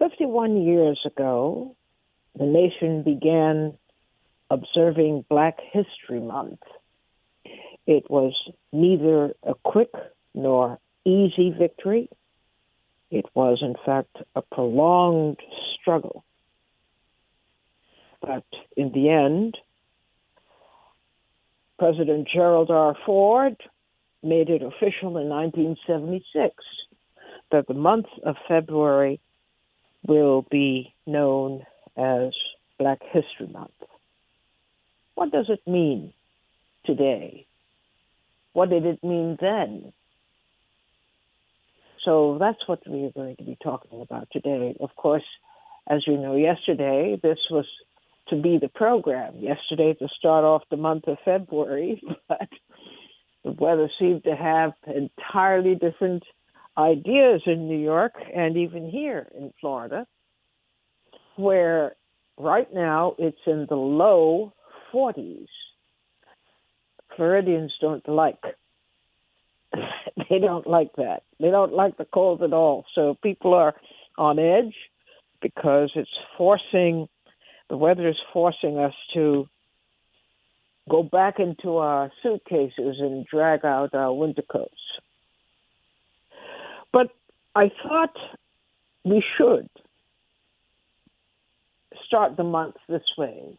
51 years ago, the nation began observing Black History Month. It was neither a quick nor easy victory. It was, in fact, a prolonged struggle. But in the end, President Gerald R. Ford made it official in 1976 that the month of February will be known as Black History Month. What does it mean today? What did it mean then? So that's what we're going to be talking about today. Of course, as you know, yesterday, this was to be the program. Yesterday to start off the month of February, but the weather seemed to have entirely different ideas in New York and even here in Florida, where right now it's in the low 40s. Floridians don't like. They don't like that. They don't like the cold at all. So people are on edge because the weather is forcing us to go back into our suitcases and drag out our winter coats. But I thought we should start the month this way,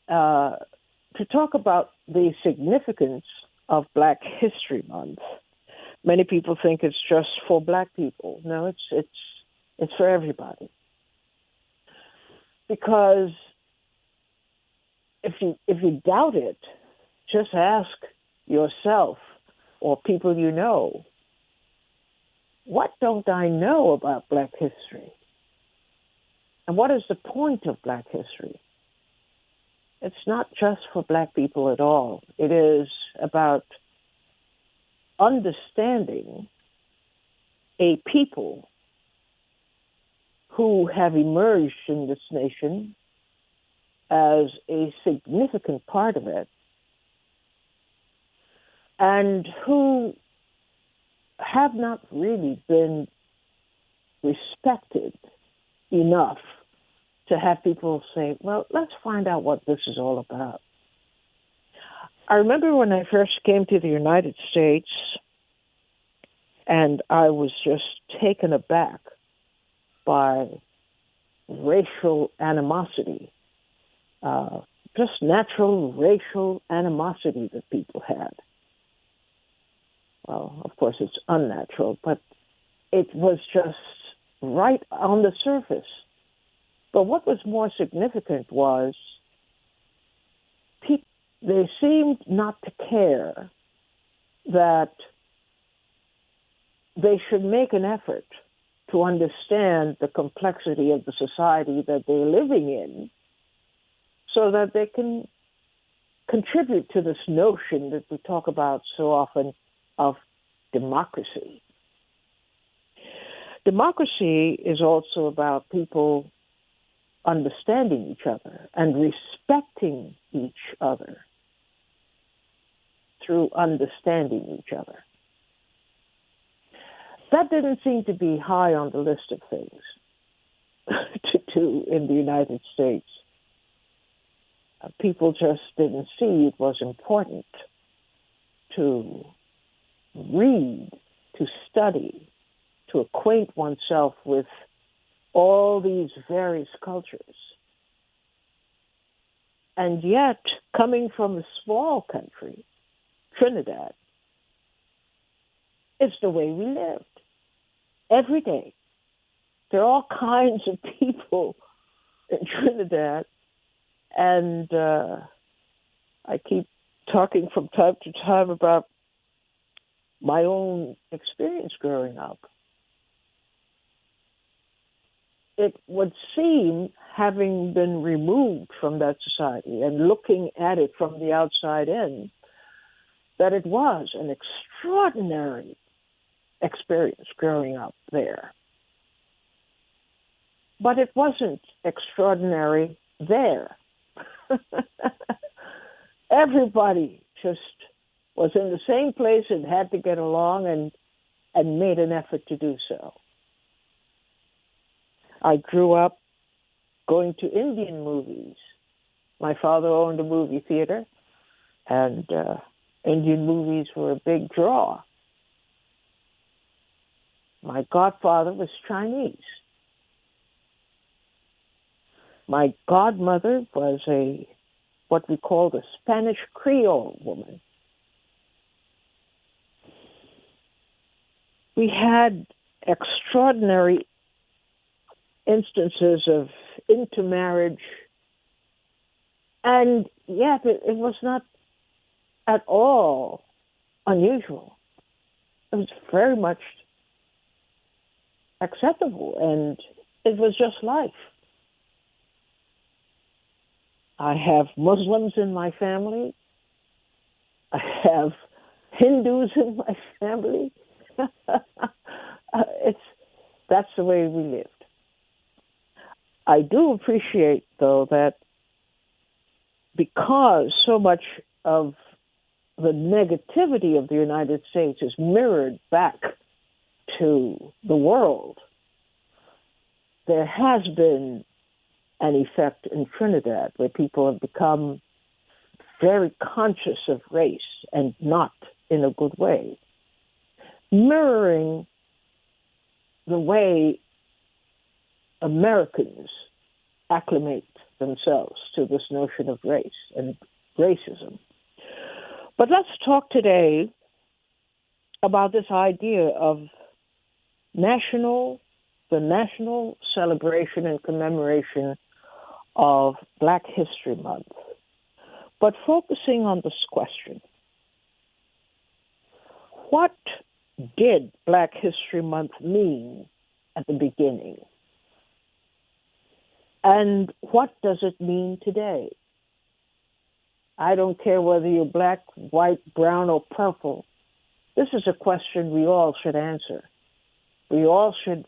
to talk about the significance of Black History Month. Many people think it's just for Black people. No, it's for everybody. Because if you doubt it, just ask yourself or people you know, what don't I know about Black history? And what is the point of Black history? It's not just for Black people at all. It is about understanding a people who have emerged in this nation as a significant part of it, and who have not really been respected enough to have people say, well, let's find out what this is all about. I remember when I first came to the United States, and I was just taken aback by racial animosity, just natural racial animosity that people had. Well, of course, it's unnatural, but it was just right on the surface. But what was more significant was they seemed not to care that they should make an effort to understand the complexity of the society that they're living in so that they can contribute to this notion that we talk about so often of democracy. Democracy is also about people understanding each other and respecting each other through understanding each other. That didn't seem to be high on the list of things to do in the United States. People just didn't see it was important to read, to study, to acquaint oneself with all these various cultures. And yet, coming from a small country, Trinidad, it's the way we lived. Every day. There are all kinds of people in Trinidad, and I keep talking from time to time about my own experience growing up. It would seem, having been removed from that society and looking at it from the outside in, that it was an extraordinary experience growing up there. But it wasn't extraordinary there. Everybody just was in the same place and had to get along and made an effort to do so. I grew up going to Indian movies. My father owned a movie theater, and Indian movies were a big draw. My godfather was Chinese. My godmother was what we called a Spanish Creole woman. We had extraordinary instances of intermarriage, and yet it was not at all unusual. It was very much acceptable, and it was just life. I have Muslims in my family. I have Hindus in my family. That's the way we lived. I do appreciate, though, that because so much of the negativity of the United States is mirrored back to the world, there has been an effect in Trinidad where people have become very conscious of race and not in a good way, mirroring the way Americans acclimate themselves to this notion of race and racism. But let's talk today about this idea of the national celebration and commemoration of Black History Month, but focusing on this question: what did Black History Month mean at the beginning? And what does it mean today? I don't care whether you're black, white, brown, or purple. This is a question we all should answer. We all should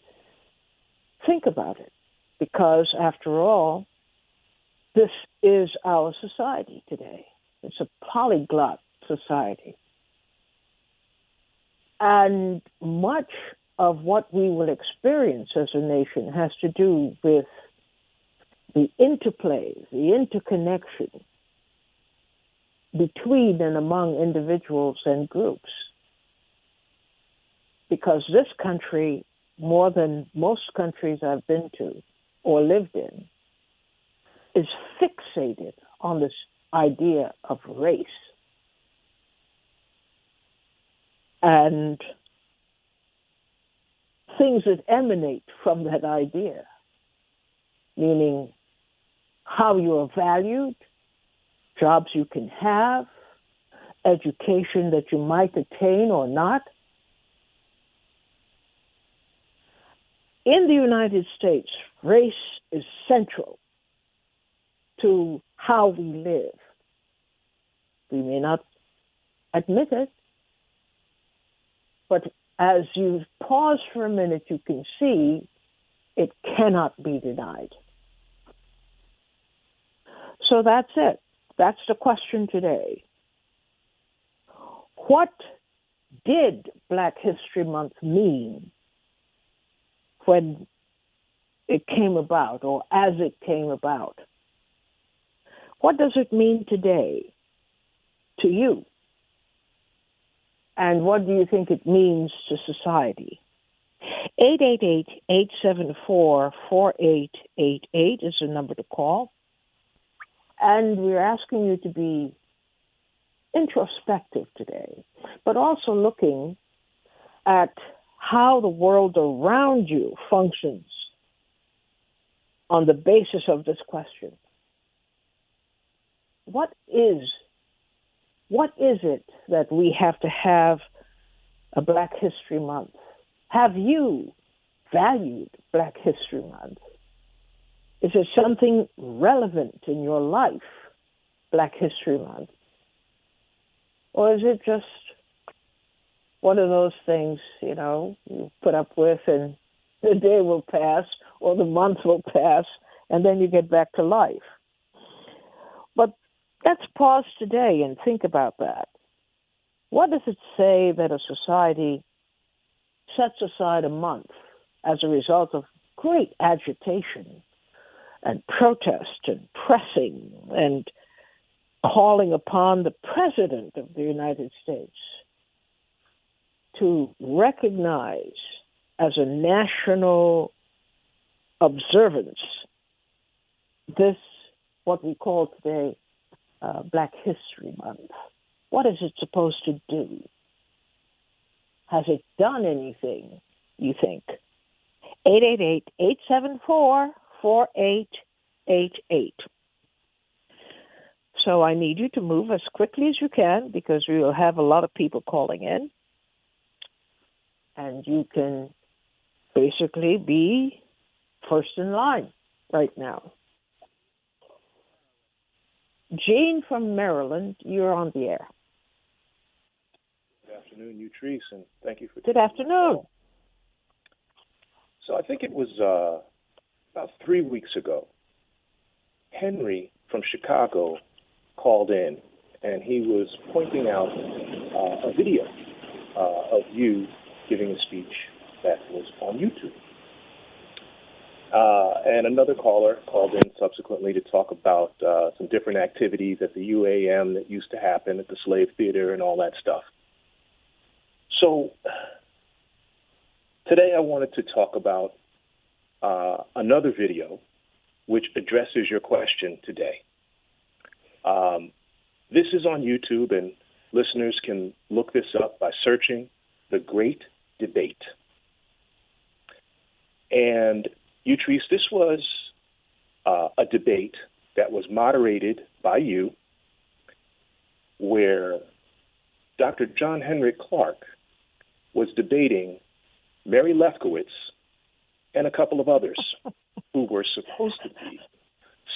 think about it, because after all, this is our society today. It's a polyglot society. And much of what we will experience as a nation has to do with the interplay, the interconnection between and among individuals and groups. Because this country, more than most countries I've been to or lived in, is fixated on this idea of race. And things that emanate from that idea, meaning how you are valued, jobs you can have, education that you might attain or not. In the United States, race is central to how we live. We may not admit it, but as you pause for a minute, you can see it cannot be denied. So that's it. That's the question today. What did Black History Month mean when it came about, or as it came about? What does it mean today to you? And what do you think it means to society? 888-874-4888 is the number to call. And we're asking you to be introspective today, but also looking at how the world around you functions on the basis of this question. What is it that we have to have a Black History Month? Have you valued Black History Month? Is it something relevant in your life, Black History Month? Or is it just one of those things, you put up with, and the day will pass or the month will pass, and then you get back to life? But let's pause today and think about that. What does it say that a society sets aside a month as a result of great agitation and protest and pressing and calling upon the President of the United States to recognize as a national observance this, what we call today, Black History Month. What is it supposed to do? Has it done anything, you think? 888-874-4888. So I need you to move as quickly as you can because we will have a lot of people calling in. And you can basically be first in line right now. Jane from Maryland, you're on the air. Good afternoon, Utrice, and thank you for... Good afternoon. So I think it was about 3 weeks ago, Henry from Chicago called in, and he was pointing out a video of you giving a speech that was on YouTube. And another caller called in subsequently to talk about some different activities at the UAM that used to happen at the Slave Theater and all that stuff. So today I wanted to talk about another video which addresses your question today. This is on YouTube, and listeners can look this up by searching The Great Debate. And Utrice, this was a debate that was moderated by you, where Dr. John Henrik Clarke was debating Mary Lefkowitz and a couple of others who were supposed to be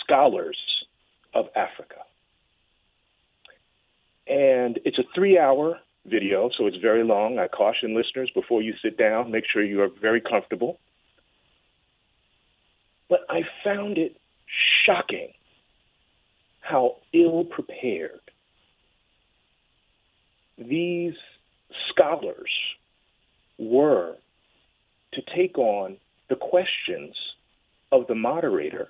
scholars of Africa. And it's a 3-hour video, so it's very long. I caution listeners, before you sit down, make sure you are very comfortable. But I found it shocking how ill-prepared these scholars were to take on the questions of the moderator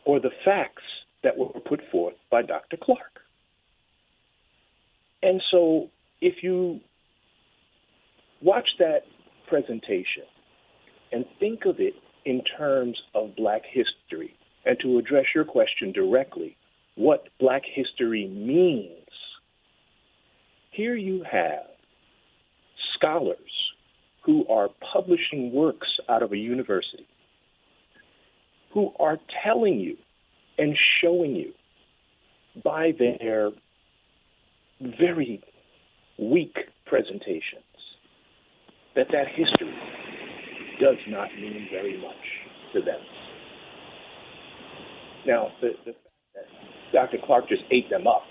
or the facts that were put forth by Dr. Clarke. And so if you watch that presentation and think of it in terms of Black history, and to address your question directly, what Black history means, here you have scholars who are publishing works out of a university, who are telling you and showing you by their very weak presentations that history does not mean very much to them. Now, the fact that Dr. Clarke just ate them up,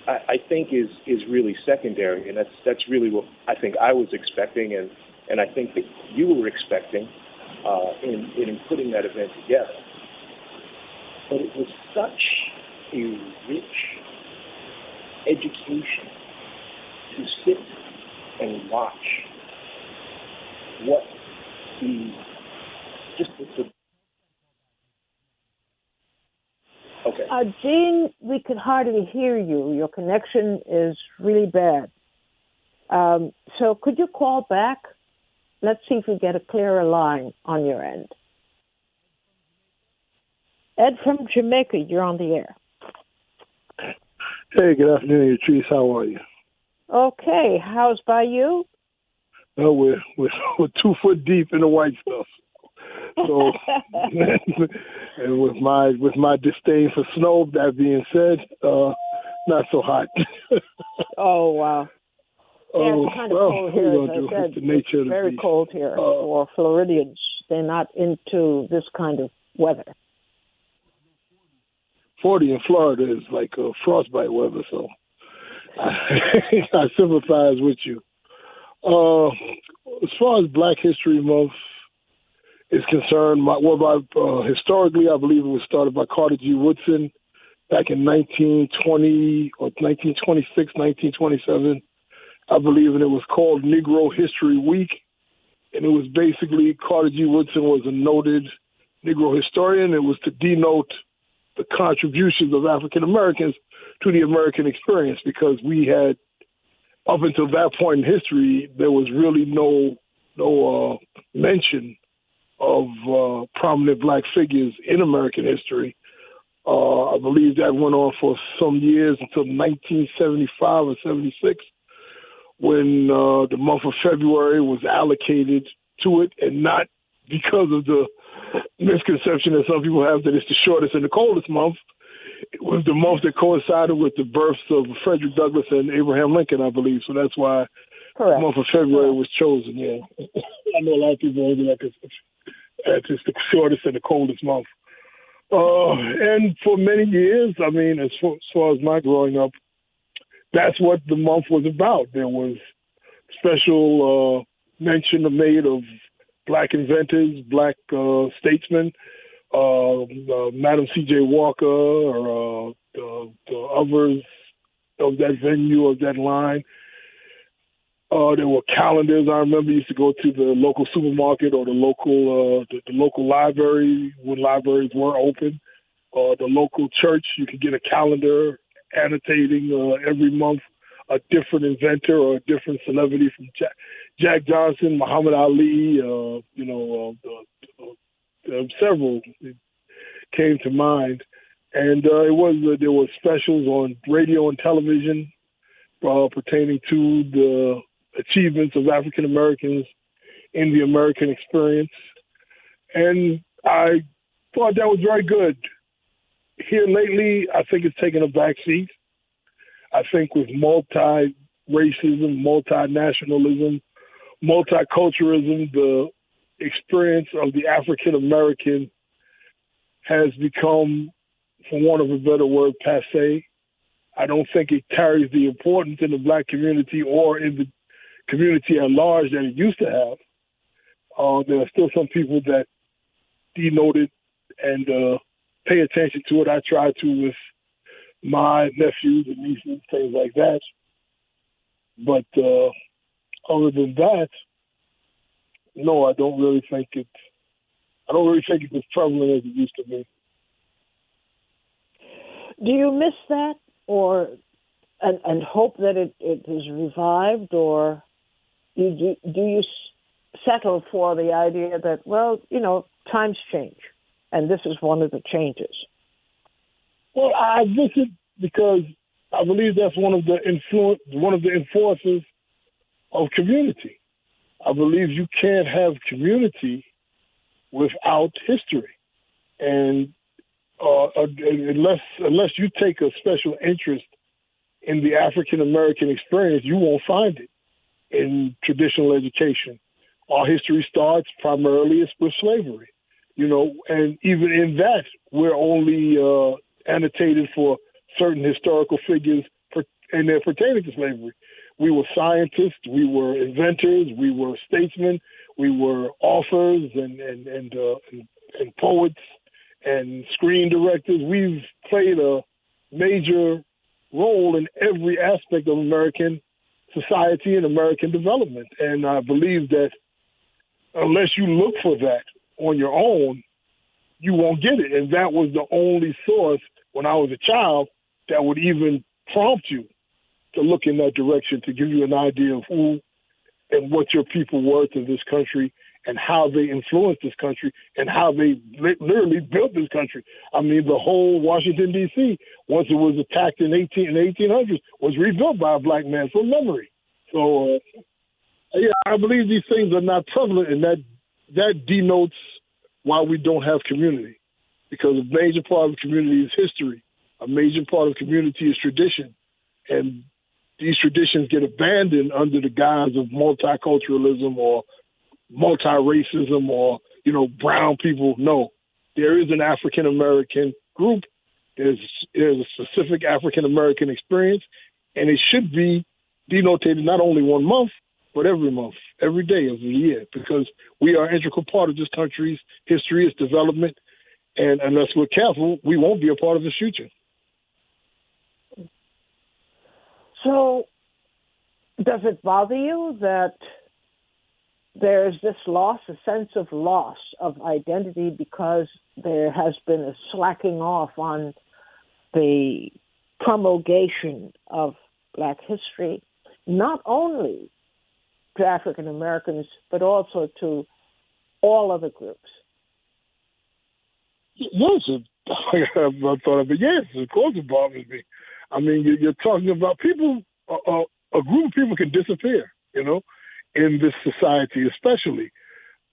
I think is really secondary, and that's really what I think I was expecting, and I think that you were expecting in putting that event together. But it was such a rich education to sit and watch what the okay. Jean, we could hardly hear you. Your connection is really bad. So could you call back? Let's see if we get a clearer line on your end. Ed from Jamaica, you're on the air. Hey, good afternoon, Utrice. How are you? Okay, how's by you? Oh, we're 2 foot deep in the white stuff. So, and with my disdain for snow, that being said, not so hot. Oh wow! Yeah, it's kind of cold here. As I said, it's the nature it's very of the cold here for Floridians. They're not into this kind of weather. 40 in Florida is like frostbite weather, so I sympathize with you. As far as Black History Month is concerned, historically, I believe it was started by Carter G. Woodson back in 1920 or 1926, 1927. I believe, and it was called Negro History Week. and it was basically Carter G. Woodson was a noted Negro historian. It was to denote the contributions of African Americans to the American experience, because we had, up until that point in history, there was really no mention of prominent black figures in American history. I believe that went on for some years until 1975 or 76, when the month of February was allocated to it, and not because of the misconception that some people have that it's the shortest and the coldest month. It was the month that coincided with the births of Frederick Douglass and Abraham Lincoln, I believe. So that's why the month of February was chosen, yeah. I know a lot of people hold that it's the shortest and the coldest month. And for many years, I mean, as far as my growing up, that's what the month was about. There was special mention made of black inventors, black statesmen, Madam C.J. Walker, or the others of that venue, of that line. There were calendars. I remember used to go to the local supermarket or the local library when libraries were open, or the local church. You could get a calendar annotating every month a different inventor or a different celebrity, from Jack Johnson, Muhammad Ali, several came to mind. And there were specials on radio and television pertaining to the achievements of African Americans in the American experience. And I thought that was very good. Here lately, I think it's taken a back seat. I think with multi-racism, multinationalism, multiculturalism, the experience of the African American has become, for want of a better word, passé. I don't think it carries the importance in the black community or in the community at large that it used to have. There are still some people that denote it and pay attention to it. I try to with my nephews and nieces, things like that. But other than that, no, I don't really think it's as prevalent as it used to be. Do you miss that, or and hope that it is revived, or do you settle for the idea that, well, times change, and this is one of the changes? Well, I miss it because I believe that's one of the enforcers of community. I believe you can't have community without history, and unless you take a special interest in the African American experience, you won't find it in traditional education. Our history starts primarily with slavery, and even in that, we're only annotated for certain historical figures and they're pertaining to slavery. We were scientists, we were inventors, we were statesmen, we were authors and poets and screen directors. We've played a major role in every aspect of American society and American development. And I believe that unless you look for that on your own, you won't get it. And that was the only source when I was a child that would even prompt you to look in that direction, to give you an idea of who and what your people were to this country and how they influenced this country and how they literally built this country. I mean, the whole Washington, D.C., once it was attacked in the 1800s, was rebuilt by a black man from memory. So, I believe these things are not prevalent, and that denotes why we don't have community, because a major part of community is history. A major part of community is tradition, and these traditions get abandoned under the guise of multiculturalism or multi-racism or, brown people. No, there is an African-American group. There's a specific African-American experience, and it should be denotated not only one month, but every month, every day of the year, because we are an integral part of this country's history, its development, and unless we're careful, we won't be a part of its future. So does it bother you that there's this loss, a sense of loss of identity because there has been a slacking off on the promulgation of Black history, not only to African Americans, but also to all other groups. Yes, I thought of it. Yes, of course it bothers me. I mean, you're talking about people, a group of people can disappear, in this society, especially.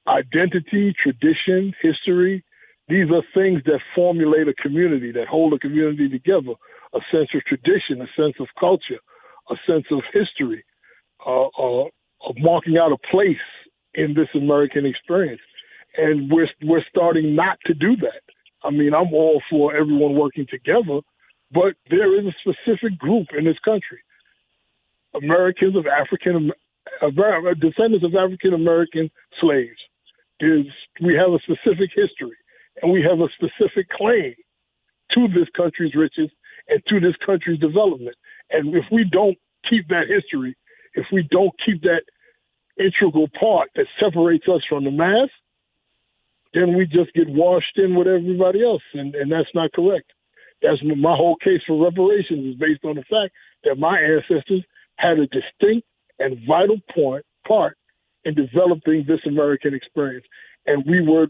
Identity, tradition, history, these are things that formulate a community, that hold a community together, a sense of tradition, a sense of culture, a sense of history, of marking out a place in this American experience. And we're starting not to do that. I mean, I'm all for everyone working together, but there is a specific group in this country, Americans of descendants of African American slaves. We have a specific history, and we have a specific claim to this country's riches and to this country's development. And if we don't keep that history, if we don't keep that integral part that separates us from the mass, then we just get washed in with everybody else, and that's not correct. That's my whole case for reparations is based on the fact that my ancestors had a distinct and vital part in developing this American experience. And we were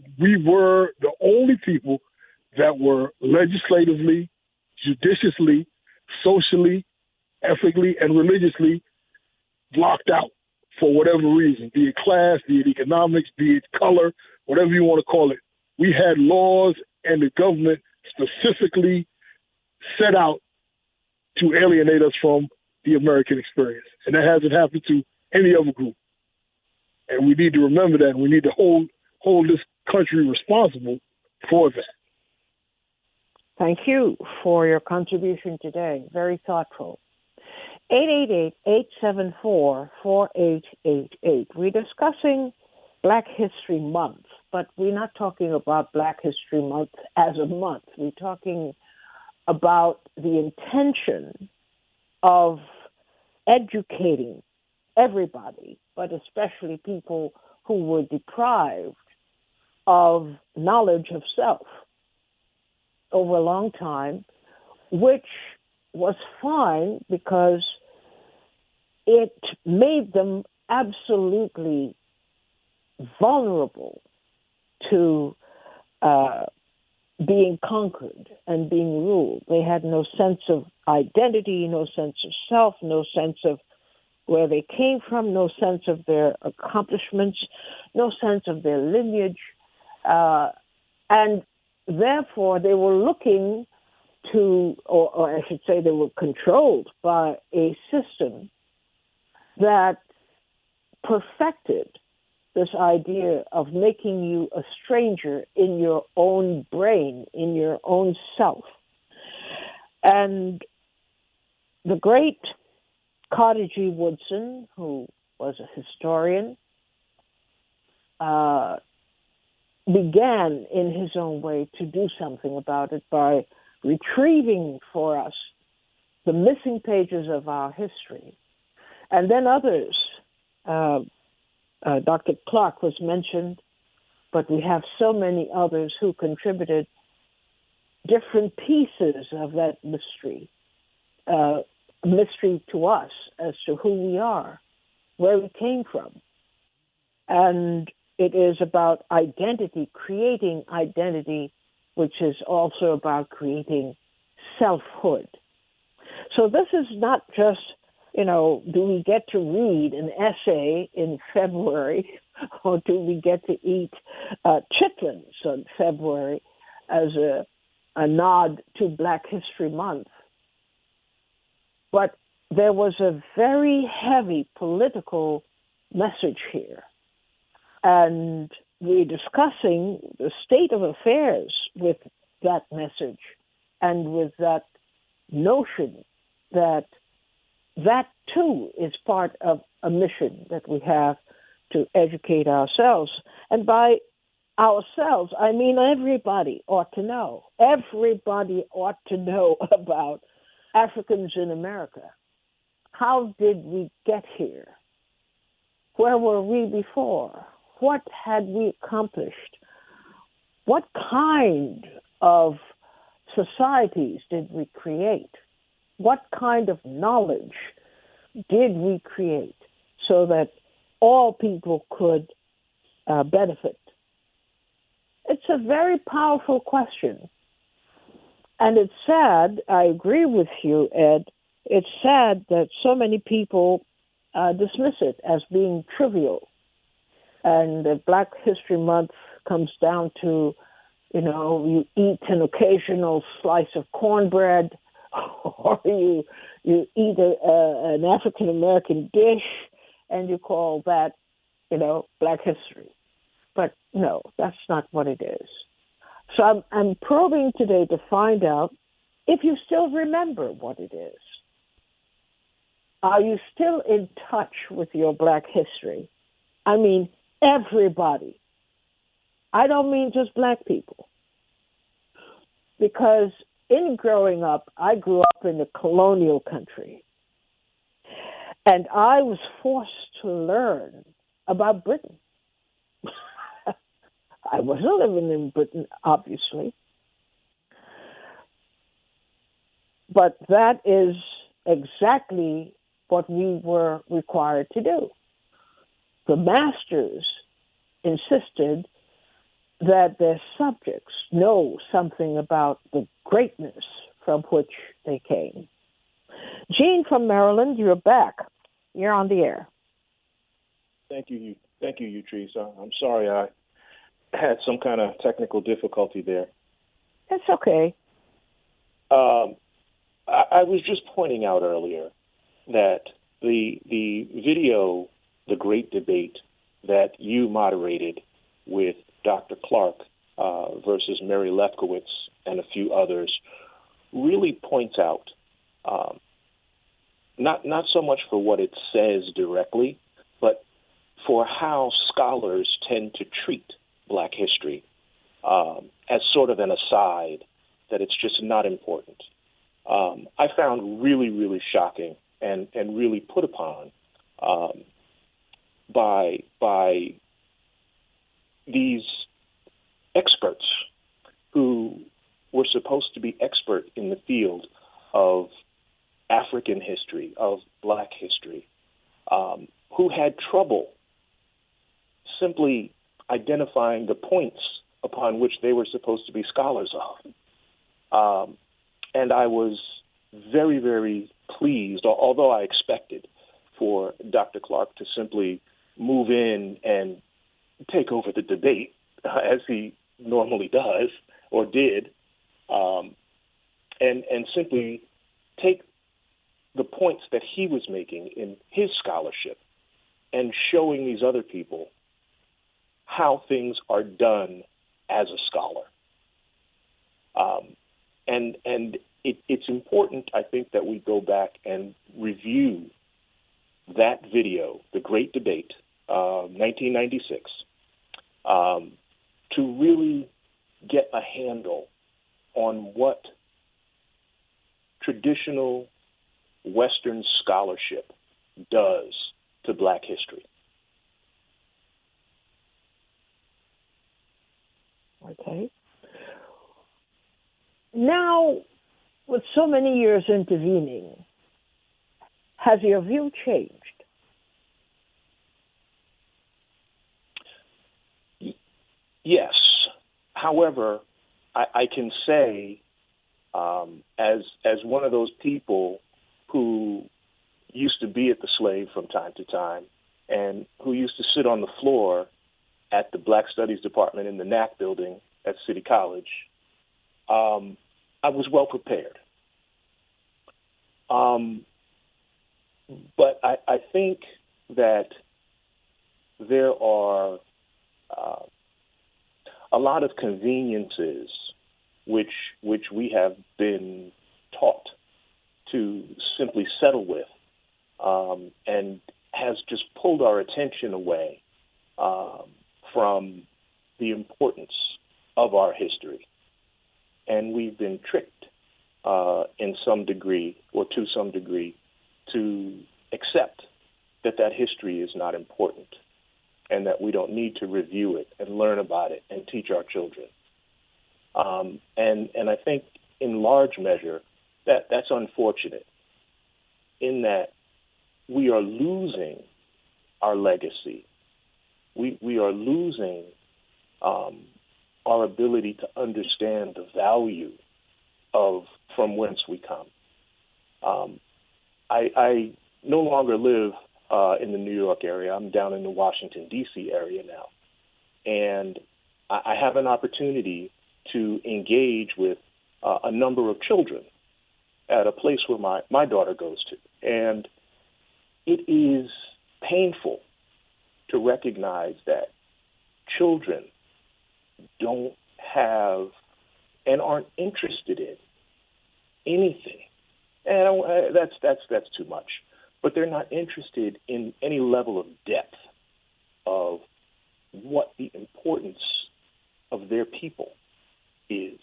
the only people that were legislatively, judiciously, socially, ethically, and religiously blocked out for whatever reason, be it class, be it economics, be it color, whatever you want to call it. We had laws and the government specifically set out to alienate us from the American experience. And that hasn't happened to any other group. And we need to remember that. We need to hold this country responsible for that. Thank you for your contribution today. Very thoughtful. 888-874-4888. We're discussing Black History Month, but we're not talking about Black History Month as a month. We're talking about the intention of educating everybody, but especially people who were deprived of knowledge of self over a long time, which was fine because it made them absolutely vulnerable to being conquered and being ruled. They had no sense of identity, no sense of self, no sense of where they came from, no sense of their accomplishments, no sense of their lineage. And therefore, they were looking to, or I should say they were controlled by a system that perfected this idea of making you a stranger in your own brain, in your own self. And the great Carter G. Woodson, who was a historian, began in his own way to do something about it by retrieving for us the missing pages of our history. And then others, Dr. Clark was mentioned, but we have so many others who contributed different pieces of that mystery to us as to who we are, where we came from. And it is about identity, creating identity, which is also about creating selfhood. So this is not just, do we get to read an essay in February, or do we get to eat chitlins in February as a nod to Black History Month? But there was a very heavy political message here. And we're discussing the state of affairs with that message and with that notion that too is part of a mission that we have to educate ourselves. And by ourselves, I mean everybody ought to know. Everybody ought to know about Africans in America. How did we get here? Where were we before? What had we accomplished? What kind of societies did we create? What kind of knowledge did we create so that all people could benefit? It's a very powerful question. And it's sad, I agree with you, Ed, it's sad that so many people dismiss it as being trivial. And that Black History Month comes down to, you eat an occasional slice of cornbread, or you eat an African American dish, and you call that, Black history. But no, that's not what it is. So I'm probing today to find out if you still remember what it is. Are you still in touch with your Black history? I mean, everybody. I don't mean just Black people. Because in growing up, I grew up in a colonial country. And I was forced to learn about Britain. I wasn't living in Britain, obviously. But that is exactly what we were required to do. The masters insisted that their subjects know something about the greatness from which they came. Jean from Maryland, you're back. You're on the air. Thank you, Utrice. I'm sorry I had some kind of technical difficulty there. That's okay. I was just pointing out earlier that the video, The Great Debate, that you moderated with Dr. Clark versus Mary Lefkowitz and a few others really points out, not so much for what it says directly, but for how scholars tend to treat Black history as sort of an aside, that it's just not important. I found really, really shocking and really put upon by these experts who were supposed to be expert in the field of African history, of Black history, who had trouble simply identifying the points upon which they were supposed to be scholars of. And I was very, very pleased, although I expected for Dr. Clark to simply move in and take over the debate, as he normally does or did, and simply take the points that he was making in his scholarship and showing these other people how things are done as a scholar. And it's important, I think, that we go back and review that video, The Great Debate, 1996, to really get a handle on what traditional Western scholarship does to Black history. Okay. Now, with so many years intervening, has your view changed? Yes. However, I can say, as one of those people who used to be at the Slave from time to time and who used to sit on the floor at the Black Studies Department in the NAC building at City College, I was well prepared. But I think that there are a lot of conveniences which we have been taught to simply settle with, and has just pulled our attention away from the importance of our history. And we've been tricked in some degree, or to some degree, to accept that history is not important and that we don't need to review it and learn about it and teach our children. And I think in large measure that's unfortunate in that we are losing our legacy. We are losing our ability to understand the value of from whence we come. I no longer live in the New York area. I'm down in the Washington, D.C. area now. And I have an opportunity to engage with a number of children at a place where my daughter goes to. And it is painful to recognize that children don't have and aren't interested in anything. And that's too much. But they're not interested in any level of depth of what the importance of their people is.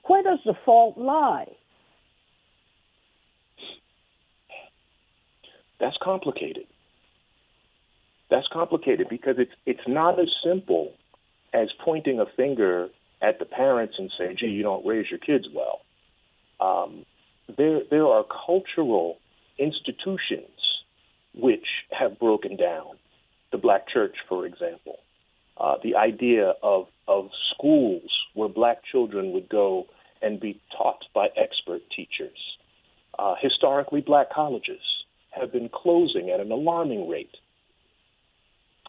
Where does the fault lie? That's complicated. That's complicated because it's not as simple as pointing a finger at the parents and saying, gee, you don't raise your kids well. There are cultural institutions which have broken down. The Black church, for example. The idea of schools where Black children would go and be taught by expert teachers. Historically, Black colleges have been closing at an alarming rate.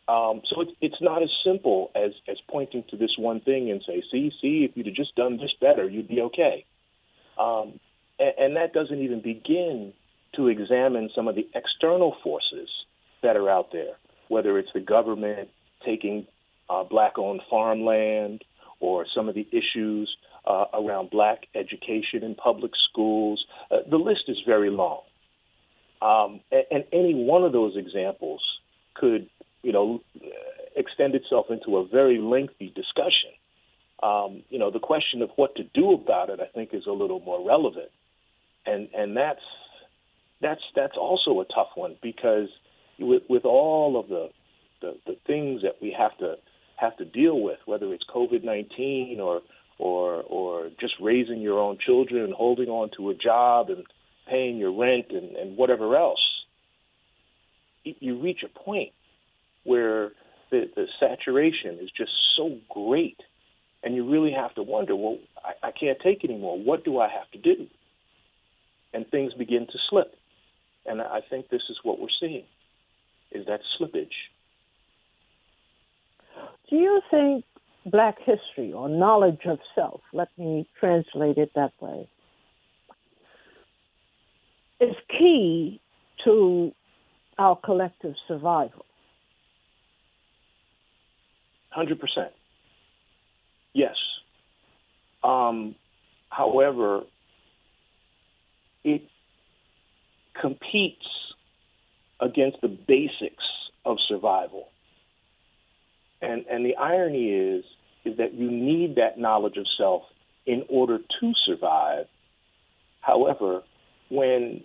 So it's not as simple as pointing to this one thing and say, see, if you'd have just done this better, you'd be okay. And that doesn't even begin to examine some of the external forces that are out there, whether it's the government taking Black-owned farmland or some of the issues around Black education in public schools. The list is very long. And any one of those examples could, extend itself into a very lengthy discussion. The question of what to do about it, I think, is a little more relevant. And that's also a tough one because with all of the things that we have to deal with, whether it's COVID-19 or just raising your own children and holding on to a job and paying your rent and whatever else, you reach a point where the saturation is just so great, and you really have to wonder, well, I can't take it anymore. What do I have to do? And things begin to slip. And I think this is what we're seeing, is that slippage. Do you think Black history or knowledge of self, let me translate it that way, is key to our collective survival? 100%. Yes. However, it competes against the basics of survival. And the irony is that you need that knowledge of self in order to survive. However, when,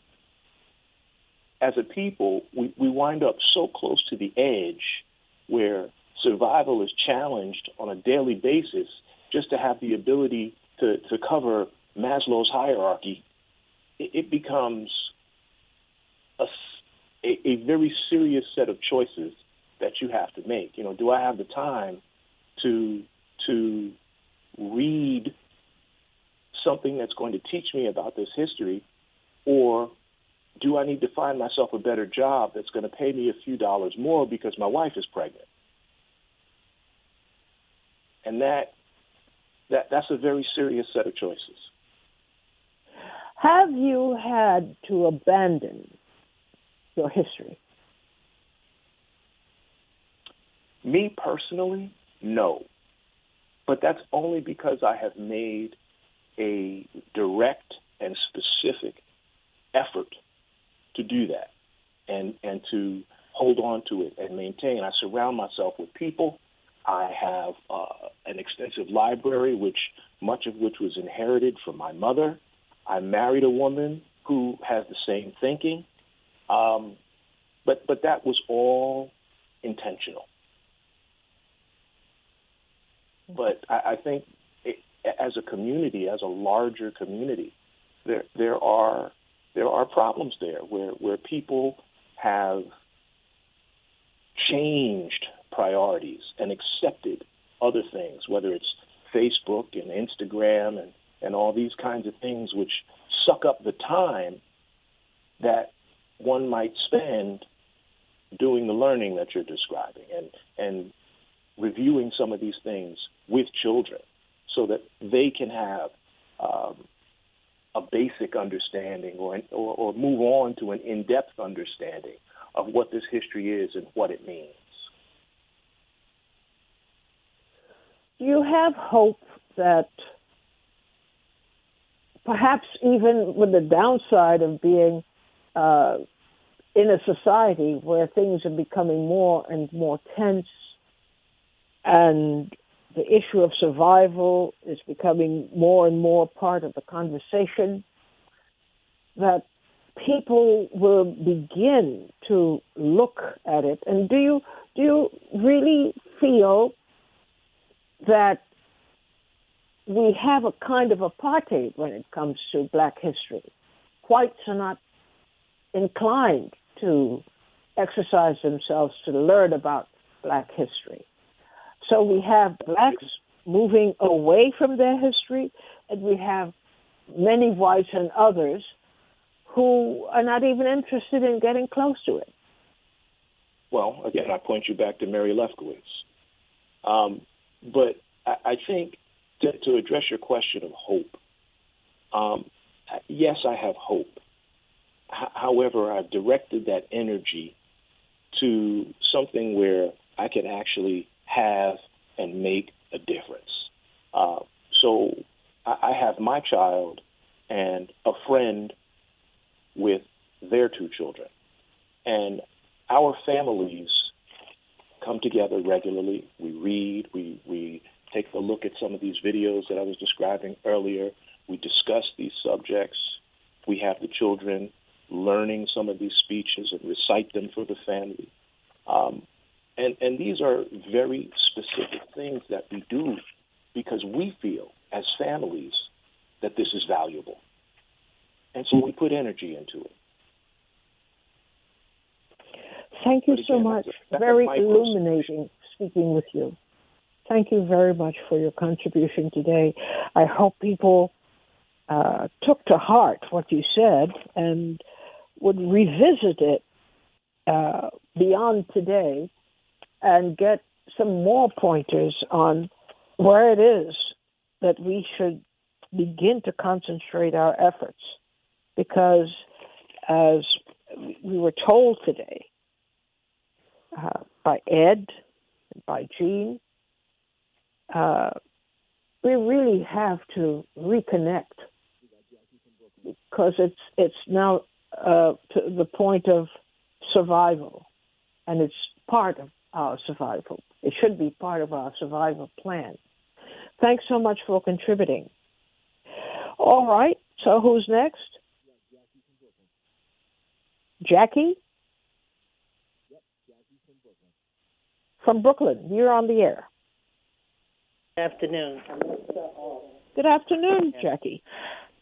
as a people, we wind up so close to the edge where survival is challenged on a daily basis just to have the ability to cover Maslow's hierarchy, it becomes a very serious set of choices that you have to make. Do I have the time to read something that's going to teach me about this history, or do I need to find myself a better job that's going to pay me a few dollars more because my wife is pregnant? And that's a very serious set of choices. Have you had to abandon your history? Me personally, no. But that's only because I have made a direct and specific effort to do that and to hold on to it and maintain. I surround myself with people. I have an extensive library, much of which was inherited from my mother. I married a woman who has the same thinking. But that was all intentional. But I think as a community, as a larger community, there are problems there where people have changed priorities and accepted other things, whether it's Facebook and Instagram and all these kinds of things, which suck up the time that one might spend doing the learning that you're describing and reviewing some of these things with children so that they can have a basic understanding or move on to an in-depth understanding of what this history is and what it means. Do you have hope that perhaps even with the downside of being in a society where things are becoming more and more tense and the issue of survival is becoming more and more part of the conversation, that people will begin to look at it? And do you really feel that we have a kind of apartheid when it comes to Black history? Whites are not inclined to exercise themselves to learn about Black history. So we have Blacks moving away from their history, and we have many whites and others who are not even interested in getting close to it. Well, again, I point you back to Mary Lefkowitz. But I think to address your question of hope, yes, I have hope. However, I've directed that energy to something where I can actually have and make a difference. So I have my child and a friend with their two children. And our families come together regularly. We read, we take a look at some of these videos that I was describing earlier. We discuss these subjects. We have the children learning some of these speeches and recite them for the family. And these are very specific things that we do because we feel as families that this is valuable. And so we put energy into it. Thank you so much. Very illuminating speaking with you. Thank you very much for your contribution today. I hope people took to heart what you said and would revisit it beyond today and get some more pointers on where it is that we should begin to concentrate our efforts. Because as we were told today by Ed, by Jean, we really have to reconnect because it's now to the point of survival, and it's part of our survival. It should be part of our survival plan. Thanks so much for contributing. All right, so who's next? Jackie? Yep, Jackie from Brooklyn. From Brooklyn. You're on the air. Good afternoon. Good afternoon, Jackie.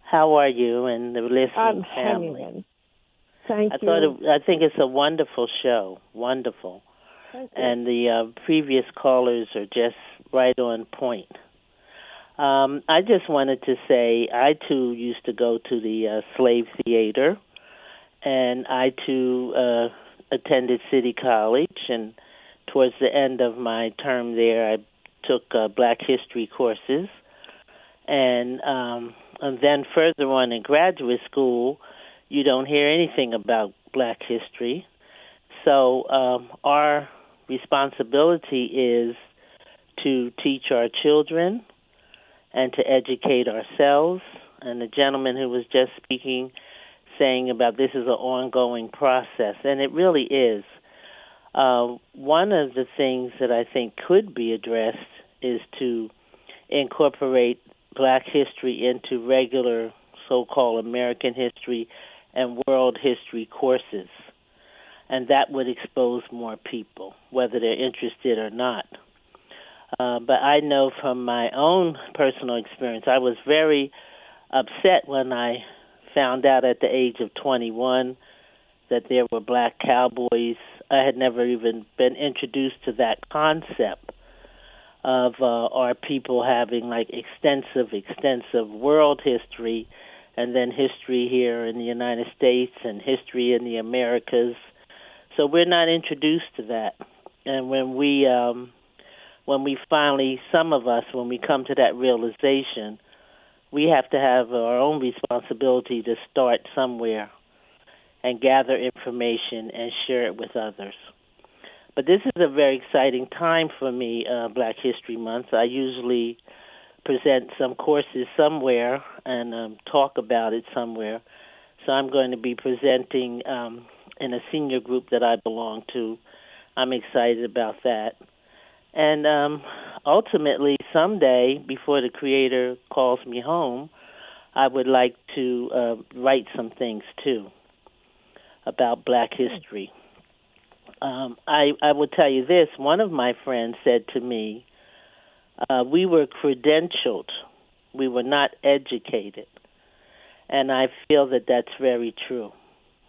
How are you and the listening I'm family? hanging in. Thank you. I think it's a wonderful show. Wonderful. Thank you. And the previous callers are just right on point. I just wanted to say I, too, used to go to the Slave Theater, and I, too, attended City College, and towards the end of my term there, I took Black History courses. And then further on in graduate school, you don't hear anything about Black history. So our responsibility is to teach our children and to educate ourselves. And the gentleman who was just speaking, saying about this is an ongoing process, and it really is. One of the things that I think could be addressed is to incorporate Black history into regular so-called American history and world history courses. and that would expose more people, whether they're interested or not. But I know from my own personal experience, I was very upset when I found out at the age of 21 that there were black cowboys. I had never even been introduced to that concept of our people having like extensive world history, and then history here in the United States and history in the Americas. So we're not introduced to that. And when we finally, some of us, when we come to that realization, we have to have our own responsibility to start somewhere and gather information and share it with others. But this is a very exciting time for me, Black History Month. I usually present some courses somewhere and talk about it somewhere. So I'm going to be presenting in a senior group that I belong to. I'm excited about that. And ultimately, someday, before the Creator calls me home, I would like to write some things, too, about Black history. I will tell you this. One of my friends said to me, we were credentialed. We were not educated. And I feel that that's very true,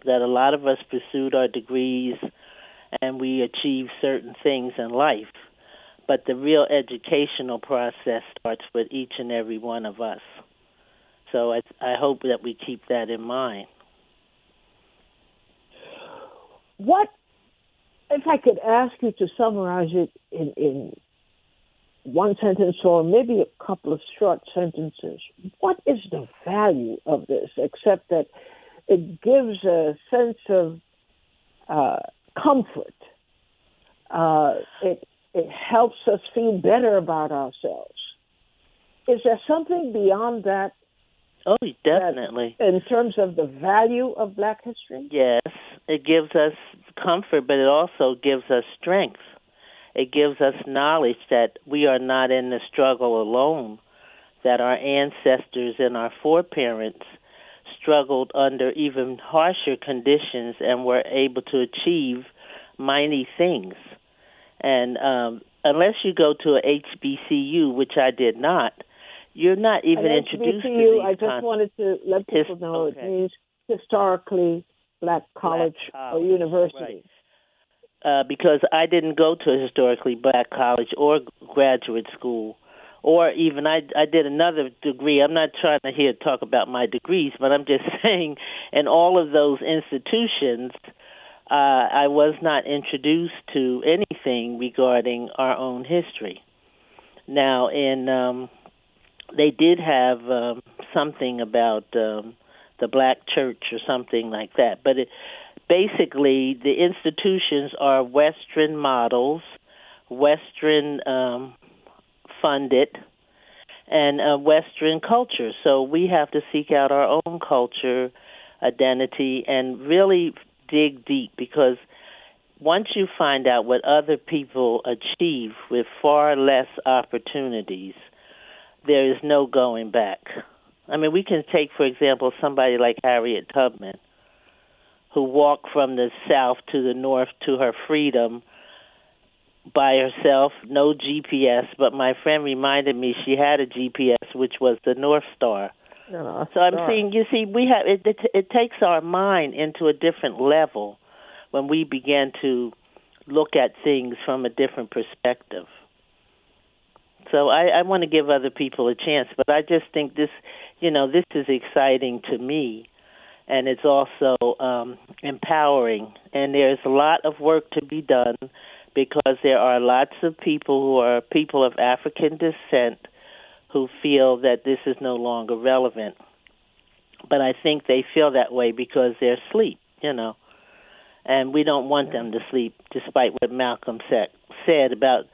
that a lot of us pursued our degrees and we achieved certain things in life. But the real educational process starts with each and every one of us. So I hope that we keep that in mind. What, if I could ask you to summarize it in one sentence or maybe a couple of short sentences, what is the value of this, except that it gives a sense of comfort? It helps us feel better about ourselves. Is there something beyond that? Oh, definitely. In terms of the value of Black history? Yes, it gives us comfort, but it also gives us strength. It gives us knowledge that we are not in the struggle alone, that our ancestors and our foreparents struggled under even harsher conditions and were able to achieve mighty things. And unless you go to a HBCU, which I did not, you're not even introduced to these I just wanted to let people know it means historically Black college or university. Right. Because I didn't go to a historically Black college or graduate school, or even I did another degree. I'm not trying to here talk about my degrees, but I'm just saying in all of those institutions, I was not introduced to anything regarding our own history. Now, they did have something about the Black church or something like that, but basically the institutions are Western models, Western funded, and Western culture. So we have to seek out our own culture, identity, and really dig deep, because once you find out what other people achieve with far less opportunities, there is no going back. I mean, we can take, for example, somebody like Harriet Tubman, who walked from the South to the North to her freedom by herself, no GPS, but my friend reminded me she had a GPS, which was the North Star. So I'm saying, you see, we have it takes our mind into a different level when we begin to look at things from a different perspective. So I want to give other people a chance, but I just think this is exciting to me, and it's also empowering. And there's a lot of work to be done, because there are lots of people who are people of African descent who feel that this is no longer relevant. But I think they feel that way because they're asleep, and we don't want them to sleep, despite what Malcolm said about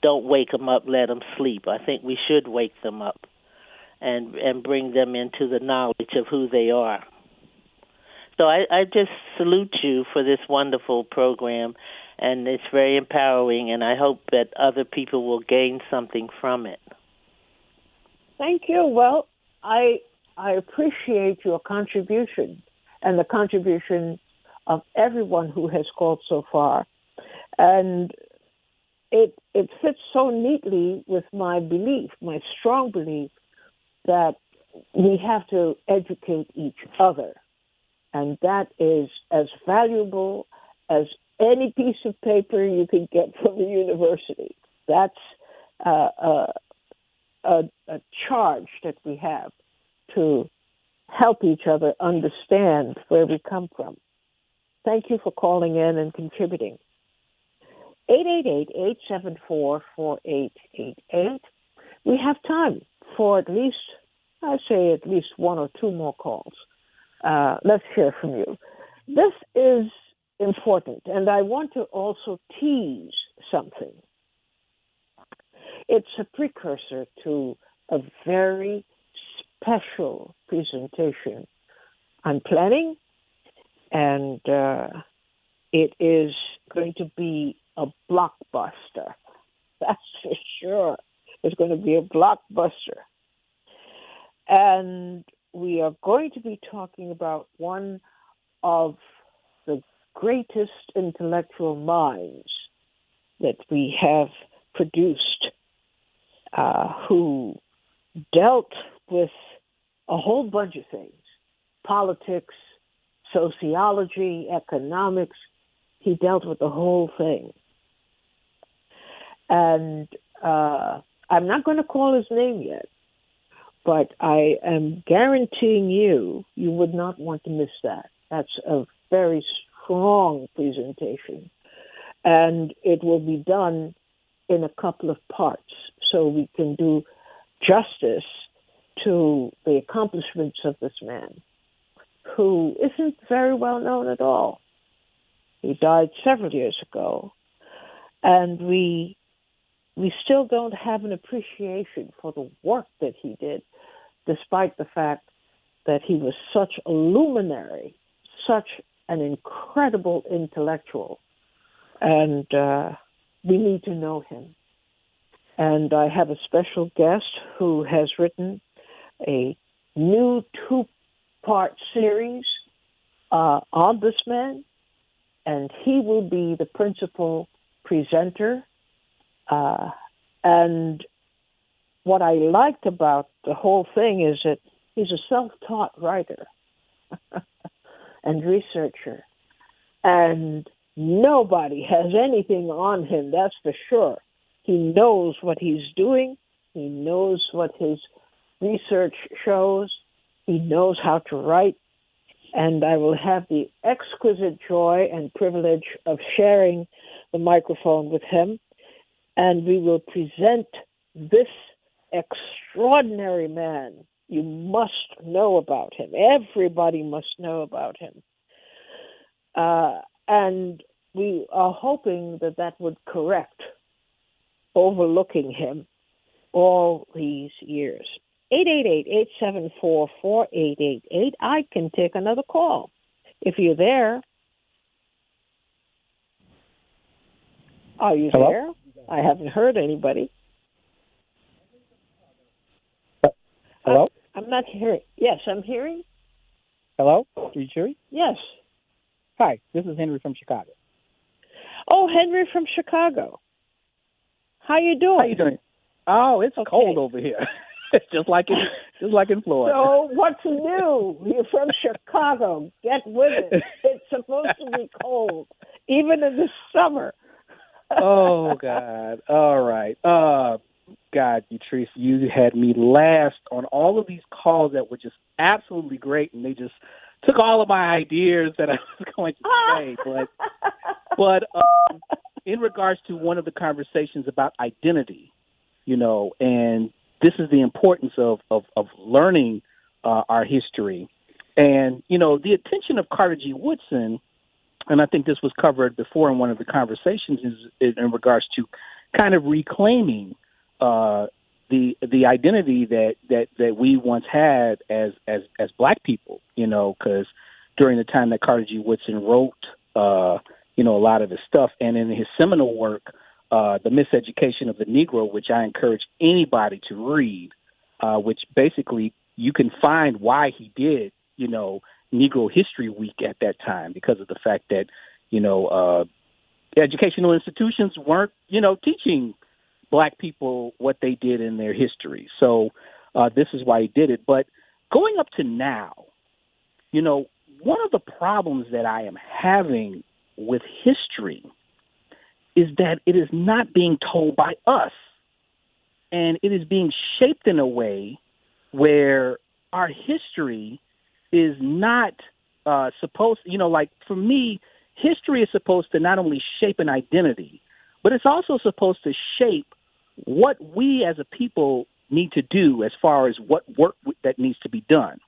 don't wake them up, let them sleep. I think we should wake them up and bring them into the knowledge of who they are. So I just salute you for this wonderful program, and it's very empowering, and I hope that other people will gain something from it. Thank you. Well, I appreciate your contribution and the contribution of everyone who has called so far. And it fits so neatly with my belief, my strong belief, that we have to educate each other. And that is as valuable as any piece of paper you could get from the university. That's a charge that we have to help each other understand where we come from. Thank you for calling in and contributing. 888-874-4888. We have time for at least one or two more calls. Let's hear from you. This is important, and I want to also tease something. It's a precursor to a very special presentation I'm planning, and it is going to be a blockbuster. That's for sure. It's going to be a blockbuster. And we are going to be talking about one of the greatest intellectual minds that we have produced, who dealt with a whole bunch of things: politics, sociology, economics. He dealt with the whole thing. And I'm not going to call his name yet, but I am guaranteeing you would not want to miss that. That's a very strong presentation. And it will be done in a couple of parts so we can do justice to the accomplishments of this man, who isn't very well known at all. He died several years ago, and we still don't have an appreciation for the work that he did, despite the fact that he was such a luminary, such an incredible intellectual, and we need to know him. And I have a special guest who has written a new 2-part series on this man, and he will be the principal presenter. And what I liked about the whole thing is that he's a self-taught writer and researcher, and nobody has anything on him, that's for sure. He knows what he's doing. He knows what his research shows. He knows how to write. And I will have the exquisite joy and privilege of sharing the microphone with him. And we will present this extraordinary man. You must know about him. Everybody must know about him. And we are hoping that that would correct overlooking him all these years. 888-874-4888. I can take another call if you're there. Are you Hello? there? I haven't heard anybody. Hello? I'm not hearing. Yes, I'm hearing. Hello? Are you sure? Yes. Hi, this is Henry from Chicago. Oh, Henry from Chicago. How you doing? How you doing? Oh, it's cold over here. It's just like in Florida. So what's new? You're from Chicago. Get with it. It's supposed to be cold, even in the summer. Oh, God. All right. God, Patrice, you had me last on all of these calls that were just absolutely great, and they just took all of my ideas that I was going to say. But in regards to one of the conversations about identity, and this is the importance of learning our history. And, the attention of Carter G. Woodson, and I think this was covered before in one of the conversations, is in regards to kind of reclaiming the identity that we once had as Black people, because during the time that Carter G. Woodson wrote, a lot of his stuff, and in his seminal work, The Miseducation of the Negro, which I encourage anybody to read, which basically you can find why he did, Negro History Week at that time because of the fact that, educational institutions weren't, teaching Black people what they did in their history. So this is why he did it. But going up to now, one of the problems that I am having with history is that it is not being told by us. And it is being shaped in a way where our history is not supposed, like for me, history is supposed to not only shape an identity, but it's also supposed to shape what we as a people need to do as far as what work that needs to be done.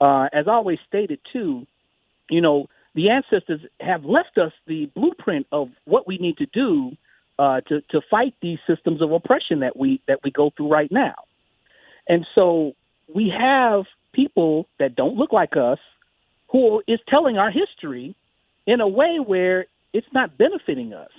As always stated, too, the ancestors have left us the blueprint of what we need to do to fight these systems of oppression that we go through right now. And so we have people that don't look like us who is telling our history in a way where it's not benefiting us.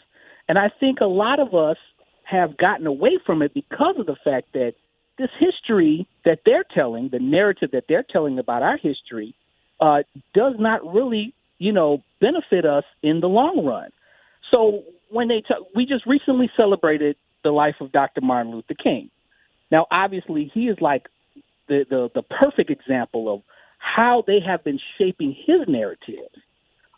And I think a lot of us have gotten away from it because of the fact that this history that they're telling, the narrative that they're telling about our history, does not really, benefit us in the long run. So when we just recently celebrated the life of Dr. Martin Luther King. Now, obviously, he is like the perfect example of how they have been shaping his narrative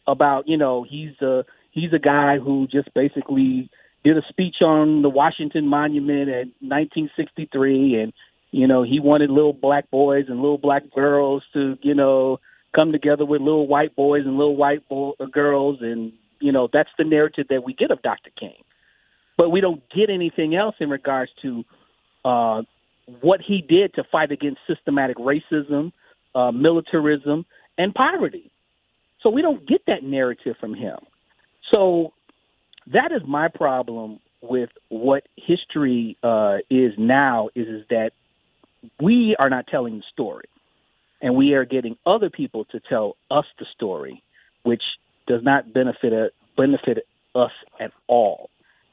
about, he's a guy who just basically did a speech on the Washington Monument in 1963, and he wanted little Black boys and little Black girls to come together with little white boys and little white girls, and that's the narrative that we get of Dr. King. But we don't get anything else in regards to what he did to fight against systematic racism, militarism, and poverty. So we don't get that narrative from him. So that is my problem with what history is now, is that we are not telling the story. And we are getting other people to tell us the story, which does not benefit us at all.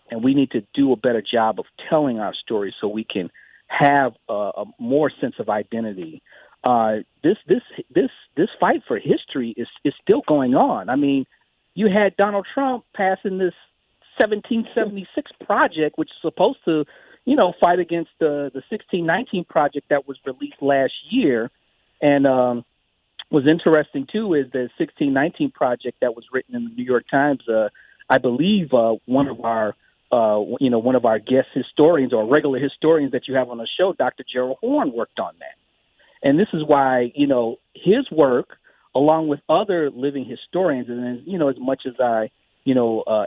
And we need to do a better job of telling our story so we can have a more sense of identity. This fight for history is still going on. I mean, you had Donald Trump passing this 1776 project, which is supposed to, fight against the 1619 project that was released last year. And was interesting, too, is the 1619 project that was written in the New York Times. I believe one of our guest historians or regular historians that you have on the show, Dr. Gerald R, worked on that. And this is why, his work, along with other living historians, and, as much as I,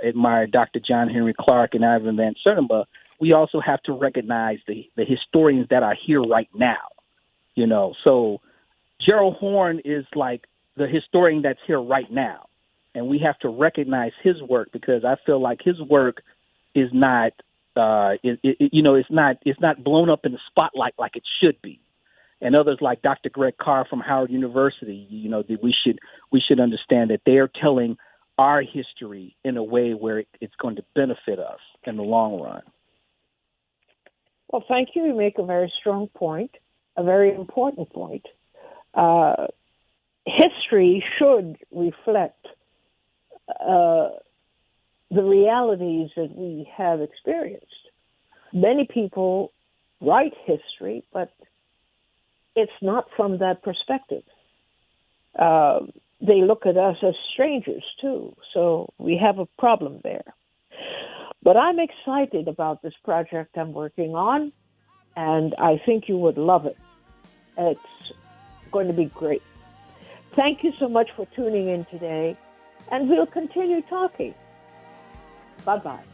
admire Dr. John Henry Clark and Ivan Van Sertima, we also have to recognize the historians that are here right now, So Gerald Horn is like the historian that's here right now. And we have to recognize his work because I feel like his work is not, it's not blown up in the spotlight like it should be. And others like Dr. Greg Carr from Howard University, that we should understand that they are telling our history in a way where it's going to benefit us in the long run. Well, thank you. You make a very strong point, a very important point. History should reflect the realities that we have experienced. Many people write history, but it's not from that perspective. They look at us as strangers, too, so we have a problem there. But I'm excited about this project I'm working on, and I think you would love it. It's going to be great. Thank you so much for tuning in today, and we'll continue talking. Bye-bye.